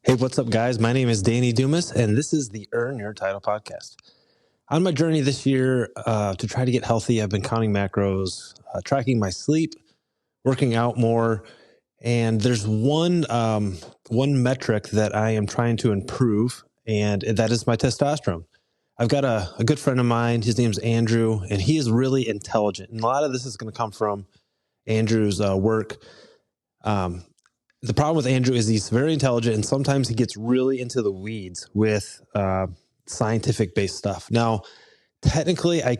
Hey, what's up, guys? My name is Danny Dumas, and this is the Earn Your Title podcast. On my journey this year to try to get healthy, I've been counting macros, tracking my sleep, working out more, and there's one metric that I am trying to improve, and that is my testosterone. I've got a good friend of mine. His name's Andrew, and he is really intelligent. And a lot of this is going to come from Andrew's work. The problem with Andrew is he's very intelligent, and sometimes he gets really into the weeds with scientific-based stuff. Now, technically, I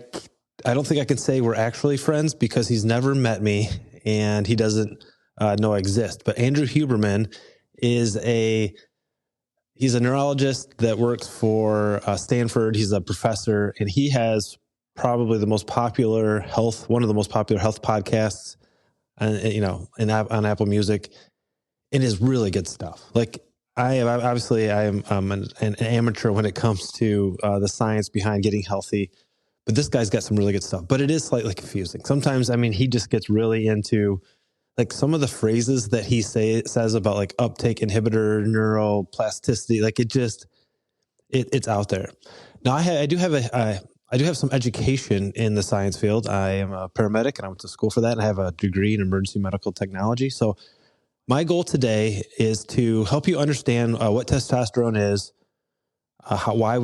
don't think I can say we're actually friends because he's never met me and he doesn't know I exist. But Andrew Huberman he's a neurologist that works for Stanford. He's a professor, and he has probably one of the most popular health podcasts, on Apple Music. It is really good stuff. Like I am an amateur when it comes to the science behind getting healthy, but this guy's got some really good stuff. But it is slightly confusing. Sometimes, he just gets really into like some of the phrases that he says about like uptake inhibitor, neuroplasticity. Like it's out there. Now I do have some education in the science field. I am a paramedic and I went to school for that. And I have a degree in emergency medical technology. So my goal today is to help you understand what testosterone is, why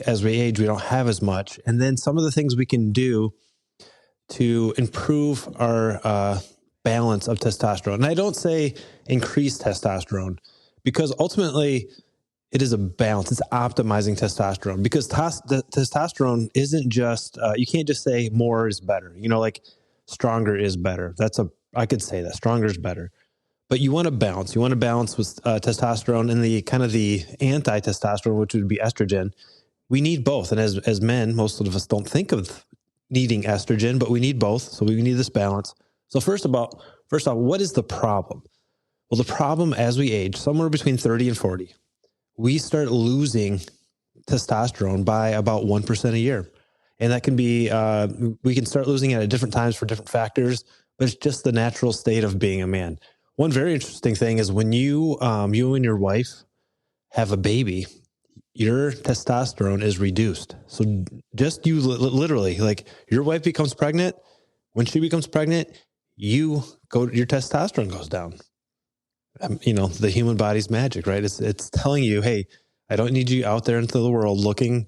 as we age, we don't have as much, and then some of the things we can do to improve our balance of testosterone. And I don't say increase testosterone because ultimately it is a balance. It's optimizing testosterone because testosterone isn't just, you can't just say more is better, like stronger is better. I could say that stronger is better. But you want to balance. You want to balance with testosterone and the kind of the anti-testosterone, which would be estrogen. We need both. And as men, most of us don't think of needing estrogen, but we need both. So we need this balance. So first off, what is the problem? Well, the problem as we age, somewhere between 30 and 40, we start losing testosterone by about 1% a year. And that can be, we can start losing it at different times for different factors, but it's just the natural state of being a man. One very interesting thing is when you and your wife have a baby, your testosterone is reduced. So just you literally, like your wife becomes pregnant. When she becomes pregnant, your testosterone goes down. The human body's magic, right? It's telling you, hey, I don't need you out there into the world looking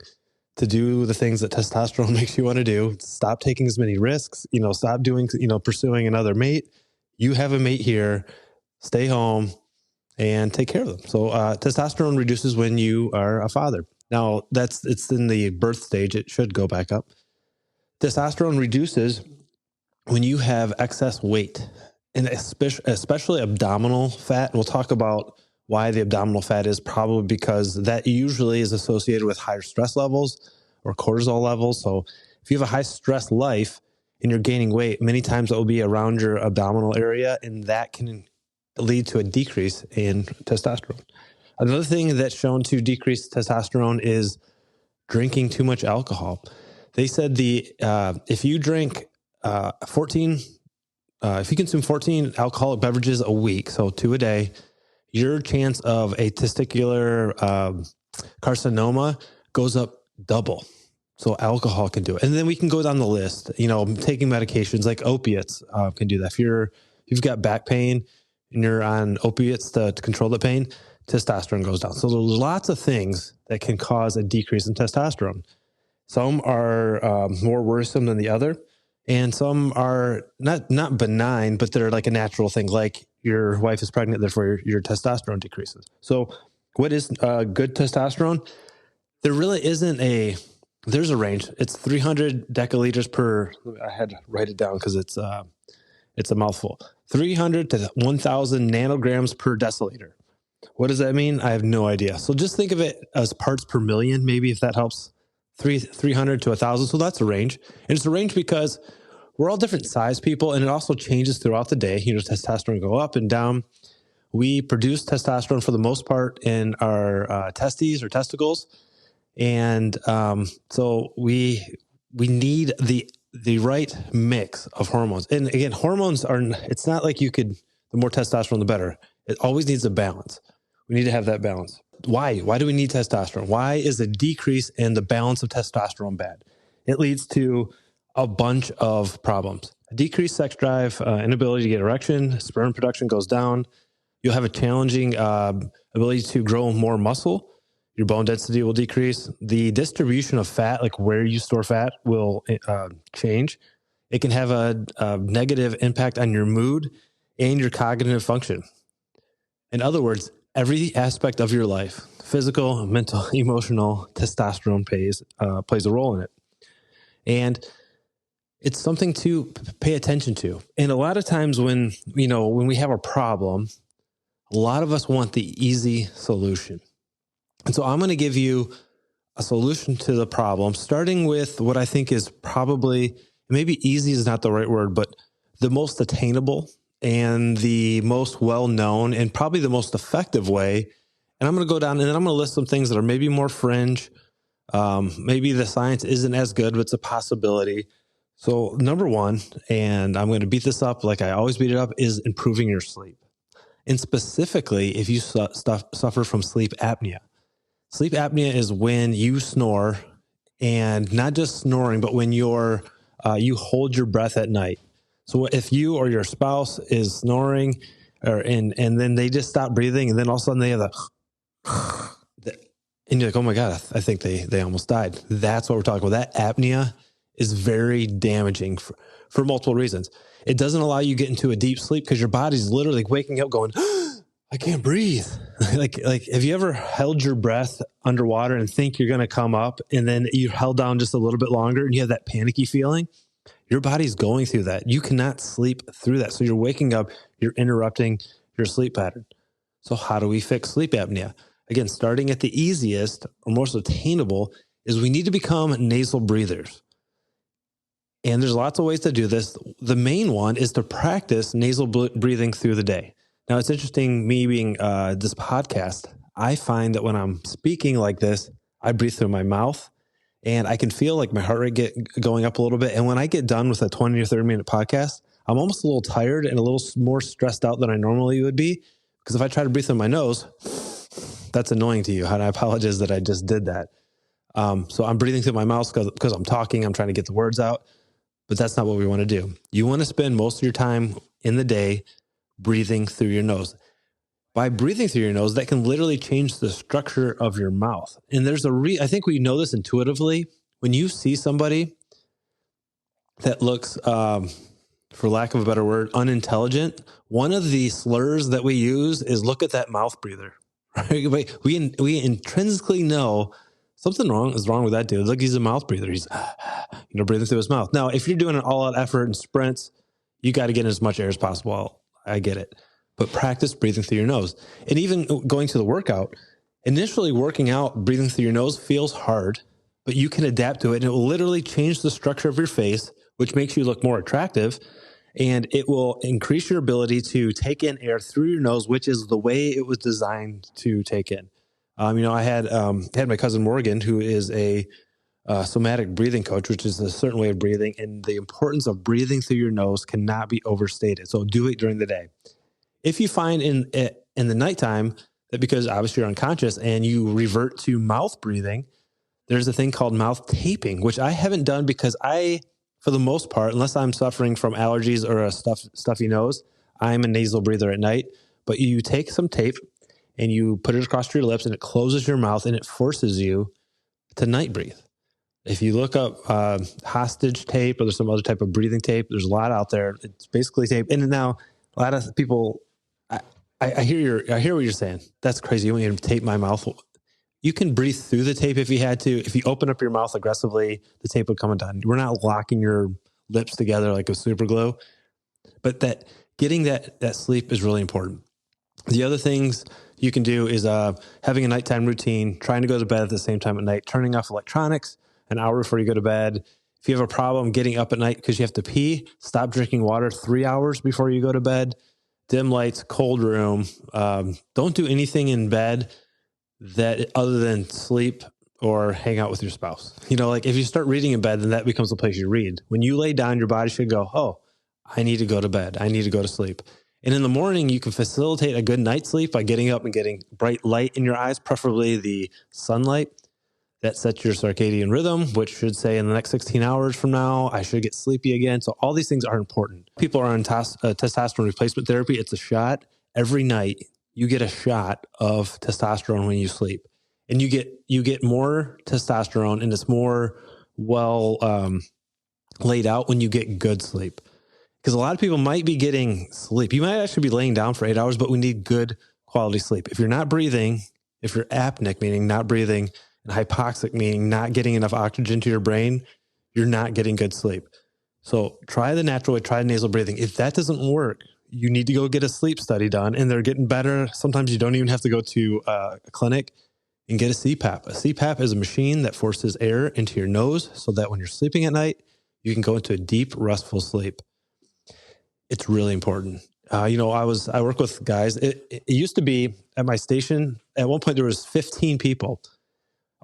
to do the things that testosterone makes you want to do. Stop taking as many risks. Stop doing, pursuing another mate. You have a mate here, stay home and take care of them. So testosterone reduces when you are a father. Now it's in the birth stage. It should go back up. Testosterone reduces when you have excess weight and especially abdominal fat. We'll talk about why the abdominal fat is probably because that usually is associated with higher stress levels or cortisol levels. So if you have a high stress life, and you're gaining weight, many times it will be around your abdominal area, and that can lead to a decrease in testosterone. Another thing that's shown to decrease testosterone is drinking too much alcohol. They said if you drink if you consume 14 alcoholic beverages a week, so 2 a day, your chance of a testicular carcinoma goes up double. So alcohol can do it. And then we can go down the list, taking medications like opiates can do that. If you've got back pain and you're on opiates to control the pain, testosterone goes down. So there's lots of things that can cause a decrease in testosterone. Some are more worrisome than the other. And some are not benign, but they're like a natural thing. Like your wife is pregnant, therefore your testosterone decreases. So what is good testosterone? There really isn't there's a range. It's 300 deciliters per, I had to write it down because it's a mouthful. 300 to 1,000 nanograms per deciliter. What does that mean? I have no idea. So just think of it as parts per million, maybe if that helps. 300 to 1,000. So that's a range. And it's a range because we're all different size people, and it also changes throughout the day. Testosterone go up and down. We produce testosterone for the most part in our testes or testicles. And so we need the right mix of hormones. And again, hormones it's not like the more testosterone, the better. It always needs a balance. We need to have that balance. Why do we need testosterone? Why is a decrease in the balance of testosterone bad? It leads to a bunch of problems. Decreased sex drive, inability to get erection, sperm production goes down. You'll have a challenging ability to grow more muscle. Your bone density will decrease. The distribution of fat, like where you store fat, will change. It can have a negative impact on your mood and your cognitive function. In other words, every aspect of your life, physical, mental, emotional, testosterone plays a role in it. And it's something to pay attention to. And a lot of times when we have a problem, a lot of us want the easy solution. And so I'm going to give you a solution to the problem, starting with what I think is probably, maybe easy is not the right word, but the most attainable and the most well-known and probably the most effective way. And I'm going to go down and then I'm going to list some things that are maybe more fringe. Maybe the science isn't as good, but it's a possibility. So number one, and I'm going to beat this up like I always beat it up, is improving your sleep. And specifically, if you suffer from sleep apnea. Sleep apnea is when you snore, and not just snoring, but when you hold your breath at night. So if you or your spouse is snoring, and then they just stop breathing, and then all of a sudden they have and you're like, oh my God, I think they almost died. That's what we're talking about. That apnea is very damaging for multiple reasons. It doesn't allow you to get into a deep sleep because your body's literally waking up going, I can't breathe. like, have you ever held your breath underwater and think you're going to come up and then you held down just a little bit longer and you have that panicky feeling? Your body's going through that. You cannot sleep through that. So you're waking up, you're interrupting your sleep pattern. So how do we fix sleep apnea? Again, starting at the easiest or most attainable is we need to become nasal breathers. And there's lots of ways to do this. The main one is to practice nasal breathing through the day. Now, it's interesting, me being this podcast, I find that when I'm speaking like this, I breathe through my mouth and I can feel like my heart rate going up a little bit. And when I get done with a 20 or 30 minute podcast, I'm almost a little tired and a little more stressed out than I normally would be. Because if I try to breathe through my nose, that's annoying to you. And I apologize that I just did that. So I'm breathing through my mouth because I'm talking, I'm trying to get the words out. But that's not what we want to do. You want to spend most of your time in the day breathing through your nose. By breathing through your nose, that can literally change the structure of your mouth. And there's I think we know this intuitively. When you see somebody that looks, for lack of a better word, unintelligent, one of the slurs that we use is look at that mouth breather. Right? We intrinsically know something is wrong with that dude. Look, he's a mouth breather. He's breathing through his mouth. Now, if you're doing an all-out effort and sprints, you got to get in as much air as possible. I get it. But practice breathing through your nose. And even going to the workout, initially working out, breathing through your nose feels hard, but you can adapt to it. And it will literally change the structure of your face, which makes you look more attractive. And it will increase your ability to take in air through your nose, which is the way it was designed to take in. I had my cousin Morgan, who is a somatic breathing coach, which is a certain way of breathing, and the importance of breathing through your nose cannot be overstated. So do it during the day. If you find in the nighttime that because obviously you're unconscious and you revert to mouth breathing, there's a thing called mouth taping, which I haven't done because for the most part, unless I'm suffering from allergies or a stuffy nose, I'm a nasal breather at night. But you take some tape and you put it across your lips and it closes your mouth and it forces you to night breathe. If you look up hostage tape or there's some other type of breathing tape, there's a lot out there. It's basically tape. And now a lot of people, I hear what you're saying. That's crazy. You want me to tape my mouth? You can breathe through the tape if you had to. If you open up your mouth aggressively, the tape would come undone. We're not locking your lips together like a super glue, but getting that sleep is really important. The other things you can do is having a nighttime routine, trying to go to bed at the same time at night, turning off electronics an hour before you go to bed. If you have a problem getting up at night because you have to pee, stop drinking water 3 hours before you go to bed. Dim lights, cold room. Don't do anything in bed that other than sleep or hang out with your spouse. Like if you start reading in bed, then that becomes the place you read. When you lay down, your body should go, oh, I need to go to bed. I need to go to sleep. And in the morning, you can facilitate a good night's sleep by getting up and getting bright light in your eyes, preferably the sunlight. That sets your circadian rhythm, which should say in the next 16 hours from now, I should get sleepy again. So all these things are important. People are on testosterone replacement therapy. It's a shot. Every night, you get a shot of testosterone when you sleep. And you get more testosterone, and it's more laid out when you get good sleep. Because a lot of people might be getting sleep. You might actually be laying down for 8 hours, but we need good quality sleep. If you're not breathing, if you're apneic, meaning not breathing, and hypoxic, meaning not getting enough oxygen to your brain, you're not getting good sleep. So try the natural way, try nasal breathing. If that doesn't work, you need to go get a sleep study done, and they're getting better. Sometimes you don't even have to go to a clinic and get a CPAP. A CPAP is a machine that forces air into your nose so that when you're sleeping at night, you can go into a deep, restful sleep. It's really important. I work with guys. It used to be at my station, at one point there was 15 people.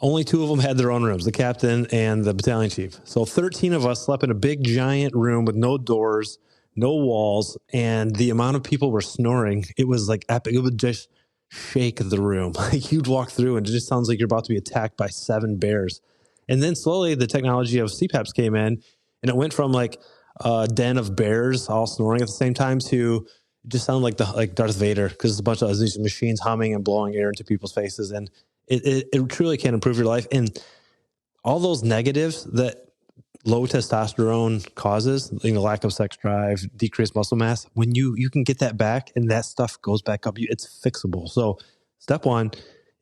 Only 2 of them had their own rooms, the captain and the battalion chief. So 13 of us slept in a big giant room with no doors, no walls, and the amount of people were snoring, it was like epic. It would just shake the room. Like you'd walk through and it just sounds like you're about to be attacked by 7 bears. And then slowly the technology of CPAPs came in, and it went from like a den of bears all snoring at the same time to just sound like Darth Vader, because it's a bunch of these machines humming and blowing air into people's faces. And it truly can improve your life. And all those negatives that low testosterone causes, lack of sex drive, decreased muscle mass, when you can get that back and that stuff goes back up, it's fixable. So step 1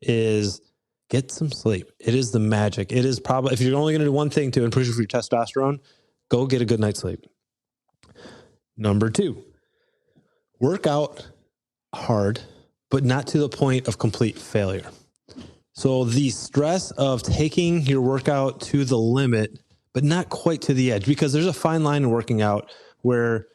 is get some sleep. It is the magic. It is probably, if you're only going to do one thing to improve your testosterone, go get a good night's sleep. Number 2, work out hard, but not to the point of complete failure. So the stress of taking your workout to the limit, but not quite to the edge, because there's a fine line in working out where,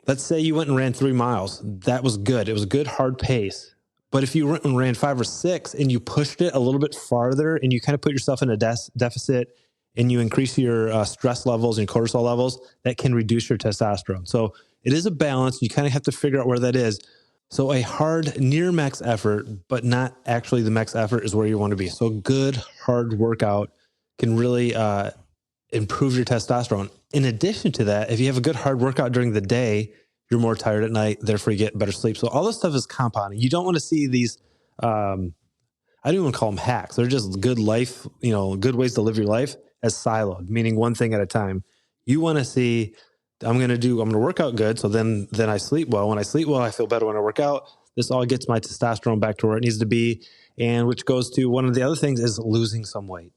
let's say you went and ran 3 miles. That was good. It was a good hard pace. But if you went and ran 5 or 6 and you pushed it a little bit farther and you kind of put yourself in a deficit and you increase your stress levels and cortisol levels, that can reduce your testosterone. So it is a balance. You kind of have to figure out where that is. So a hard near max effort, but not actually the max effort, is where you want to be. So good hard workout can really improve your testosterone. In addition to that, if you have a good hard workout during the day, you're more tired at night, therefore you get better sleep. So all this stuff is compounding. You don't want to see these, I don't even call them hacks. They're just good life, good ways to live your life as siloed, meaning one thing at a time. You want to see, I'm going to work out good. So then I sleep well. When I sleep well, I feel better when I work out. This all gets my testosterone back to where it needs to be. And which goes to one of the other things is losing some weight.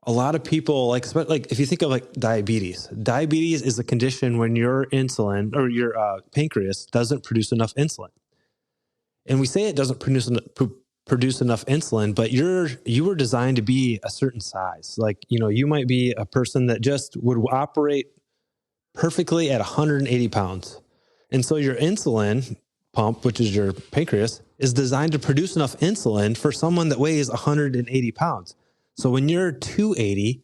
A lot of people like if you think of like diabetes is a condition when your insulin or your pancreas doesn't produce enough insulin. And we say it doesn't produce enough insulin, but you were designed to be a certain size. Like, you might be a person that just would operate perfectly at 180 pounds. And so your insulin pump, which is your pancreas, is designed to produce enough insulin for someone that weighs 180 pounds. So when you're 280,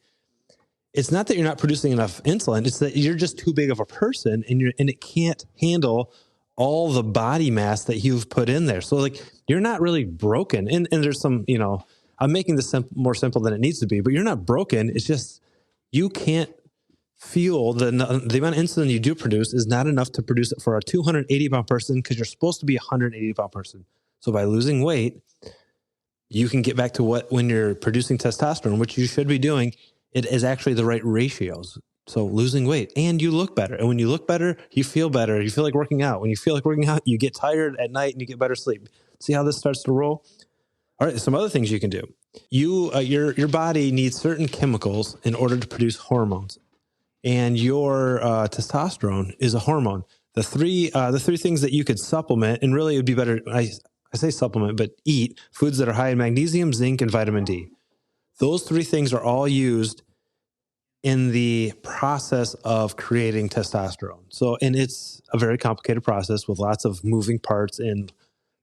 it's not that you're not producing enough insulin. It's that you're just too big of a person and it can't handle all the body mass that you've put in there. So like, you're not really broken. And there's some, I'm making this more simple than it needs to be, but you're not broken. It's just, you can't fuel the amount of insulin you do produce is not enough to produce it for a 280 pound person, because you're supposed to be a 180 pound person. So by losing weight, you can get back to when you're producing testosterone, which you should be doing, it is actually the right ratios. So losing weight, and you look better. And when you look better, you feel better. You feel like working out. When you feel like working out, you get tired at night and you get better sleep. See how this starts to roll? All right, some other things you can do. Your body needs certain chemicals in order to produce hormones. And your testosterone is a hormone. The three things that you could supplement, and really it would be better, I say supplement, but eat foods that are high in magnesium, zinc, and vitamin D. Those 3 things are all used in the process of creating testosterone. So, and it's a very complicated process with lots of moving parts and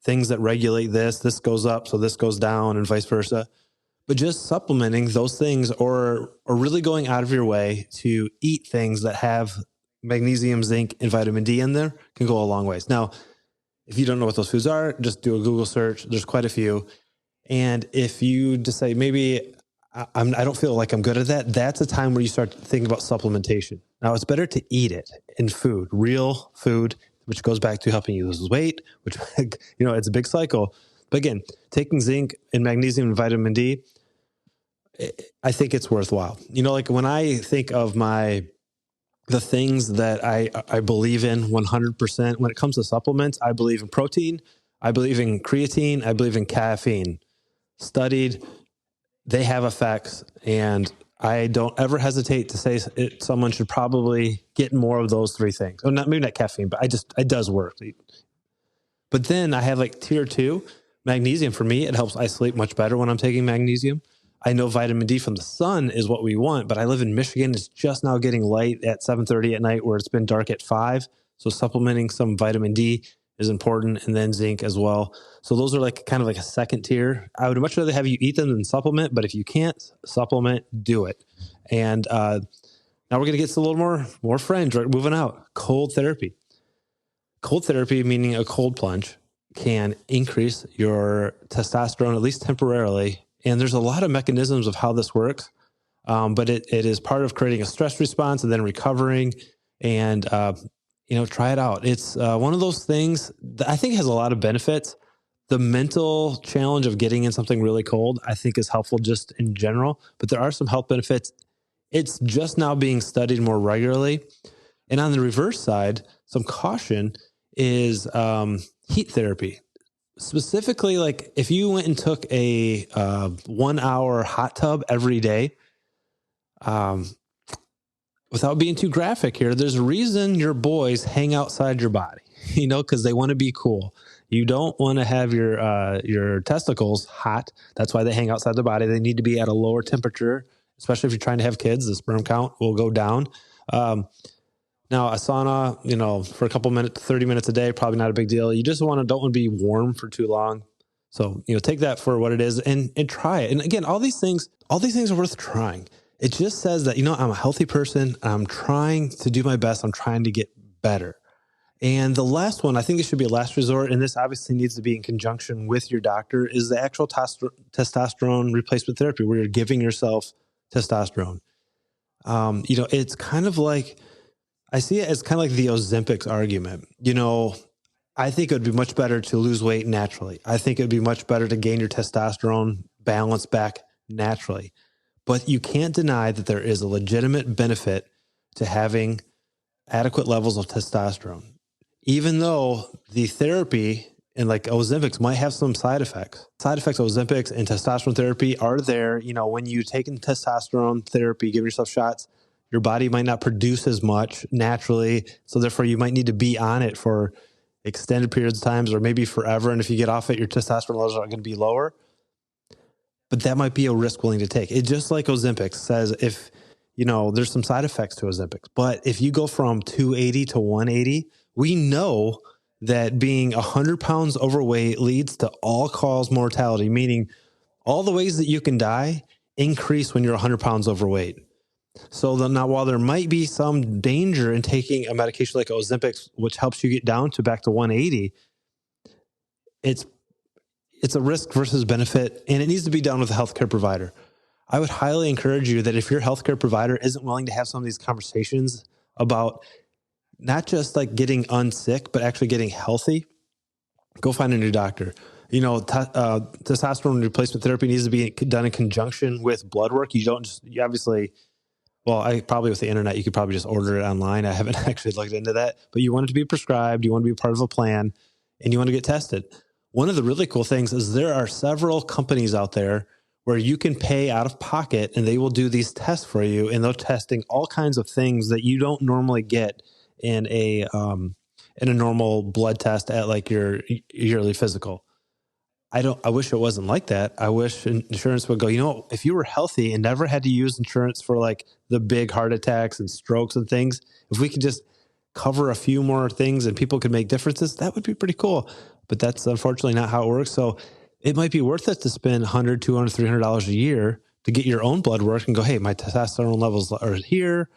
things that regulate this. This goes up, so this goes down, and vice versa. But just supplementing those things, or really going out of your way to eat things that have magnesium, zinc, and vitamin D in there can go a long ways. Now, if you don't know what those foods are, just do a Google search. There's quite a few. And if you just say, maybe I don't feel like I'm good at that, that's a time where you start thinking about supplementation. Now, it's better to eat it in food, real food, which goes back to helping you lose weight, which, it's a big cycle. But again, taking zinc and magnesium and vitamin D, I think it's worthwhile. Like when I think of the things that I believe in 100% when it comes to supplements, I believe in protein, I believe in creatine, I believe in caffeine. Studied, they have effects, and I don't ever hesitate to say someone should probably get more of those three things. Oh, maybe not caffeine, but it does work. But then I have like tier 2 magnesium. For me, it helps I sleep much better when I'm taking magnesium. I know vitamin D from the sun is what we want, but I live in Michigan. It's just now getting light at 7:30 at night where it's been dark at 5. So supplementing some vitamin D is important, and then zinc as well. So those are like kind of like a second tier. I would much rather have you eat them than supplement, but if you can't supplement, do it. And now we're going to get to a little more fringe, right? Moving out. Cold therapy. Cold therapy, meaning a cold plunge, can increase your testosterone, at least temporarily. And there's a lot of mechanisms of how this works, but it is part of creating a stress response and then recovering. And try it out. It's one of those things that I think has a lot of benefits. The mental challenge of getting in something really cold, I think, is helpful just in general, but there are some health benefits. It's just now being studied more regularly. And on the reverse side, some caution is heat therapy. Specifically, like if you went and took a 1 hour hot tub every day, without being too graphic here, there's a reason your boys hang outside your body, because they want to be cool. You don't want to have your testicles hot. That's why they hang outside the body. They need to be at a lower temperature, especially if you're trying to have kids. The sperm count will go down. Now, a sauna, for a couple minutes, 30 minutes a day, probably not a big deal. You just don't want to be warm for too long. So, take that for what it is and try it. And again, all these things are worth trying. It just says that, I'm a healthy person. I'm trying to do my best. I'm trying to get better. And the last one, I think it should be a last resort, and this obviously needs to be in conjunction with your doctor, is the actual testosterone replacement therapy, where you're giving yourself testosterone. It's kind of like, I see it as kind of like the Ozempic argument. I think it would be much better to lose weight naturally. I think it would be much better to gain your testosterone balance back naturally. But you can't deny that there is a legitimate benefit to having adequate levels of testosterone, even though the therapy and like Ozempic might have some side effects. Side effects of Ozempic and testosterone therapy are there. When you take in testosterone therapy, give yourself shots, your body might not produce as much naturally. So therefore you might need to be on it for extended periods of times or maybe forever. And if you get off it, your testosterone levels are going to be lower. But that might be a risk willing to take. It just like Ozempic says, if, there's some side effects to Ozempic, but if you go from 280 to 180, we know that being 100 pounds overweight leads to all-cause mortality, meaning all the ways that you can die increase when you're 100 pounds overweight. So now, while there might be some danger in taking a medication like Ozempic, which helps you get down to back to 180, it's a risk versus benefit, and it needs to be done with a healthcare provider. I would highly encourage you that if your healthcare provider isn't willing to have some of these conversations about not just like getting unsick, but actually getting healthy, go find a new doctor. Testosterone replacement therapy needs to be done in conjunction with blood work. You obviously, probably with the internet, you could probably just order it online. I haven't actually looked into that, but you want it to be prescribed. You want to be part of a plan, and you want to get tested. One of the really cool things is there are several companies out there where you can pay out of pocket and they will do these tests for you. And they're testing all kinds of things that you don't normally get in a normal blood test at like your yearly physical. I wish it wasn't like that. I wish insurance would go, if you were healthy and never had to use insurance for like the big heart attacks and strokes and things, if we could just cover a few more things and people could make differences, that would be pretty cool. But that's unfortunately not how it works. So it might be worth it to spend $100, $200, $300 a year to get your own blood work and go, hey, my testosterone levels are here.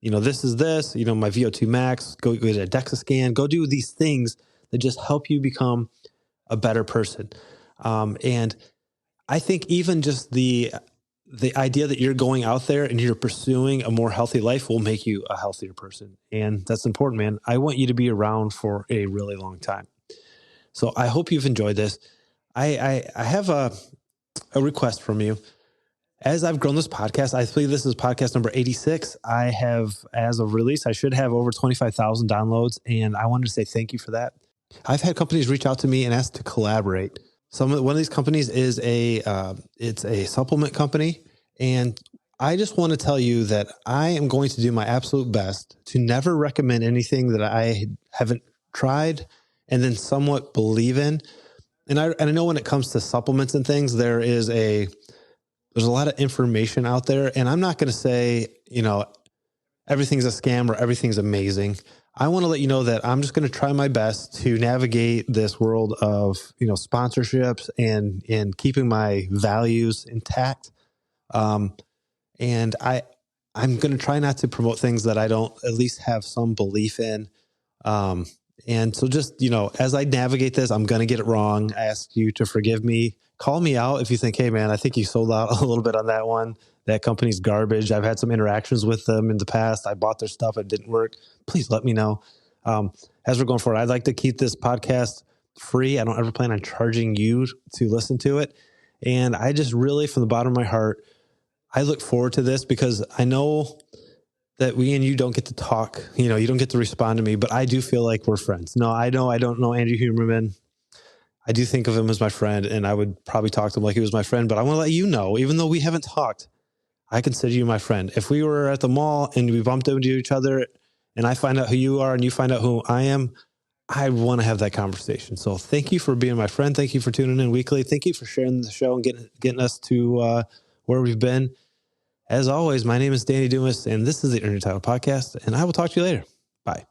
this is this, my VO2 max, go get a DEXA scan, go do these things that just help you become a better person. And I think even just the idea that you're going out there and you're pursuing a more healthy life will make you a healthier person. And that's important, man. I want you to be around for a really long time. So I hope you've enjoyed this. I have a request from you. As I've grown this podcast, I believe this is podcast number 86. I have, as of release, I should have over 25,000 downloads. And I wanted to say thank you for that. I've had companies reach out to me and ask to collaborate. One of these companies is it's a supplement company. And I just want to tell you that I am going to do my absolute best to never recommend anything that I haven't tried and then somewhat believe in. And I know when it comes to supplements and things, there's a lot of information out there. And I'm not going to say, everything's a scam or everything's amazing. I want to let you know that I'm just going to try my best to navigate this world of, sponsorships and keeping my values intact. And I'm going to try not to promote things that I don't at least have some belief in. And so just, as I navigate this, I'm going to get it wrong. I ask you to forgive me. Call me out if you think, hey man, I think you sold out a little bit on that one. That company's garbage. I've had some interactions with them in the past. I bought their stuff. It didn't work. Please let me know. As we're going forward, I'd like to keep this podcast free. I don't ever plan on charging you to listen to it. And I just really, from the bottom of my heart, I look forward to this because I know that we and you don't get to talk. You don't get to respond to me, but I do feel like we're friends. No, I don't know Andrew Huberman. I do think of him as my friend, and I would probably talk to him like he was my friend. But I want to let you know, even though we haven't talked, I consider you my friend. If we were at the mall and we bumped into each other and I find out who you are and you find out who I am, I want to have that conversation. So thank you for being my friend. Thank you for tuning in weekly. Thank you for sharing the show and getting us to where we've been. As always, my name is Danny Dumas, and this is the Earn Your Title Podcast, and I will talk to you later. Bye.